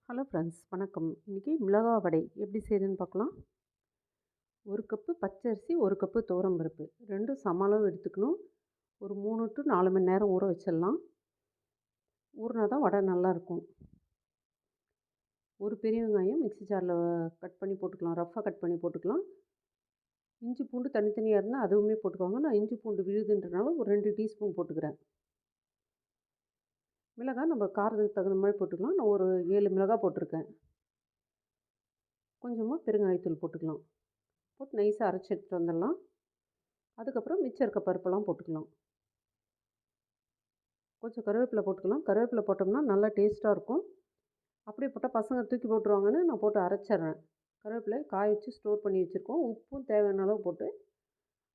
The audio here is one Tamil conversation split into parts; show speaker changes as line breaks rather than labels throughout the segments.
ஹலோ ஃப்ரெண்ட்ஸ், வணக்கம். இன்றைக்கி மிளகா வடை எப்படி செய்யுதுன்னு பார்க்கலாம். 1 கப்பு பச்சரிசி, 1 கப்பு துவரம்பருப்பு, ரெண்டும் சம அளவு எடுத்துக்கணும். ஒரு 3 to 4 மணி நேரம் ஊற வச்சிடலாம். ஊறினா தான் வடை நல்லாயிருக்கும். ஒரு பெரிய வெங்காயம் மிக்ஸி ஜாரில் கட் பண்ணி போட்டுக்கலாம், ரஃப்பாக கட் பண்ணி போட்டுக்கலாம். இஞ்சி பூண்டு தனித்தனியாக இருந்தால் அதுவுமே போட்டுக்கோங்க. நான் இஞ்சி பூண்டு விழுதுன்றனால ஒரு 2 டீஸ்பூன் போட்டுக்கிறேன். மிளகாய் நம்ம காரத்துக்கு தகுந்த மாதிரி போட்டுக்கலாம். நான் ஒரு 7 மிளகாய் போட்டிருக்கேன். கொஞ்சமாக பெருங்காயத்தூள் போட்டுக்கலாம். போட்டு நைஸாக அரைச்சி எடுத்துகிட்டு வந்துடலாம். அதுக்கப்புறம் மிச்சம் இருக்க பருப்பெல்லாம் போட்டுக்கலாம். கொஞ்சம் கருவேப்பிலை போட்டுக்கலாம். கருவேப்பிலை போட்டோம்னா நல்லா டேஸ்ட்டாக இருக்கும். அப்படியே போட்டால் பசங்க தூக்கி போட்டுருவாங்கன்னு நான் போட்டு அரைச்சிட்றேன். கருவேப்பிலை காய வச்சு ஸ்டோர் பண்ணி வச்சுருக்கோம். உப்பும் தேவையான அளவு போட்டு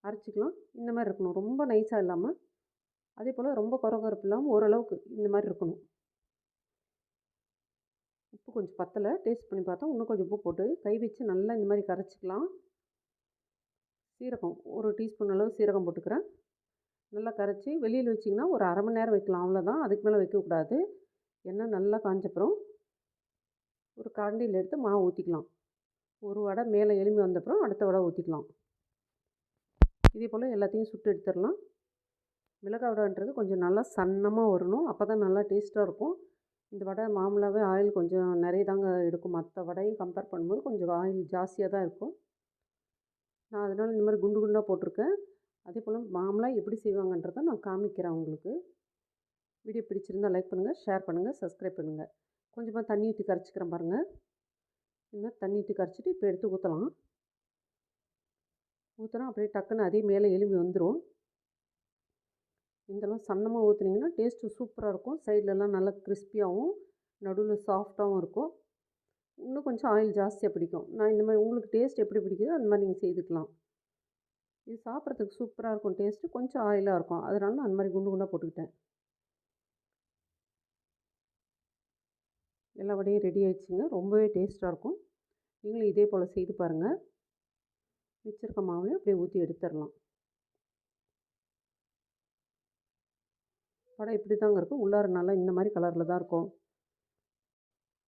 அரைச்சிக்கலாம். இந்த மாதிரி இருக்கணும், ரொம்ப நைஸாக இல்லாமல். அதே போல் ரொம்ப கொரகொரப்பு இல்லாமல் ஓரளவுக்கு இந்த மாதிரி இருக்கணும். உப்பு கொஞ்சம் பத்தலை, டேஸ்ட் பண்ணி பார்த்தா இன்னும் கொஞ்சம் உப்பு போட்டு கை வச்சு நல்லா இந்த மாதிரி கரைச்சிக்கலாம். சீரகம் ஒரு டீஸ்பூன் அளவு சீரகம் போட்டுக்கிறேன். நல்லா கரைச்சி வெளியில் வச்சிங்கன்னா ஒரு அரை மணி நேரம் வைக்கலாம், அவ்வளோதான். அதுக்கு மேலே வைக்கக்கூடாது. எண்ணெய் நல்லா காஞ்சப்புறம் ஒரு கரண்டியில் எடுத்து மாவு ஊற்றிக்கலாம். ஒரு வடை மேலே எலும்பி வந்தப்புறம் அடுத்த வடை ஊற்றிக்கலாம். இதே போல் எல்லாத்தையும் சுட்டு எடுத்துடலாம். மிளகாய் வடைன்றது கொஞ்சம் நல்லா சன்னமாக வரணும், அப்போ தான் நல்லா டேஸ்ட்டாக இருக்கும். இந்த வடை மாமூலாகவே ஆயில் கொஞ்சம் நிறைய தாங்க எடுக்கும். மற்ற வடையை கம்பேர் பண்ணும்போது கொஞ்சம் ஆயில் ஜாஸ்தியாக தான் இருக்கும். நான் அதனால் இந்த மாதிரி குண்டு குண்டாக போட்டிருக்கேன். அதே போல் மாமூலாக எப்படி செய்வாங்கன்றதை நான் காமிக்கிறேன் உங்களுக்கு. வீடியோ பிடிச்சிருந்தால் லைக் பண்ணுங்கள், ஷேர் பண்ணுங்கள், சப்ஸ்கிரைப் பண்ணுங்கள். கொஞ்சமாக தண்ணி ஊற்றி கரைச்சிக்கிறேன் பாருங்கள். இந்த மாதிரி தண்ணி ஊற்றி கரைச்சிட்டு இப்போ எடுத்து ஊற்றலாம். ஊற்றினா அப்படியே டக்குன்னு அதே மேலே எலும்பி வந்துடும். இந்தளவு சன்னமாக ஊற்றுனீங்கன்னா டேஸ்ட்டு சூப்பராக இருக்கும். சைட்லலாம் நல்லா கிறிஸ்பியாகவும் நடுவில் சாஃப்டாகவும் இருக்கும். இன்னும் கொஞ்சம் ஆயில் ஜாஸ்தியாக பிடிக்கும். நான் இந்த மாதிரி உங்களுக்கு டேஸ்ட் எப்படி பிடிக்குதோ அந்த மாதிரி நீங்கள் செய்துக்கலாம். இது சாப்பிட்றதுக்கு சூப்பராக இருக்கும். டேஸ்ட்டு கொஞ்சம் ஆயிலாக இருக்கும், அதனால நான் அந்த மாதிரி குண்டு குண்டாக போட்டுக்கிட்டேன். எல்லா வடையும் ரெடி ஆகிடுச்சுங்க. ரொம்பவே டேஸ்ட்டாக இருக்கும். நீங்களும் இதே போல் செய்து பாருங்கள். மிச்சிருக்க மாவுலையும் அப்படியே ஊற்றி எடுத்துடலாம். வடை இப்படி தாங்க இருக்கும். உள்ளார நல்லா இந்த மாதிரி கலரில் தான் இருக்கும்.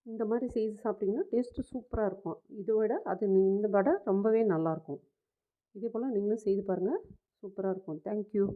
இந்த மாதிரி செய்து சாப்பிட்டிங்கன்னா டேஸ்ட்டு சூப்பராக இருக்கும். இதை விட இந்த வடை ரொம்பவே நல்லாயிருக்கும். இதே போல் நீங்களும் செய்து பாருங்கள். சூப்பராக இருக்கும். தேங்க்யூ.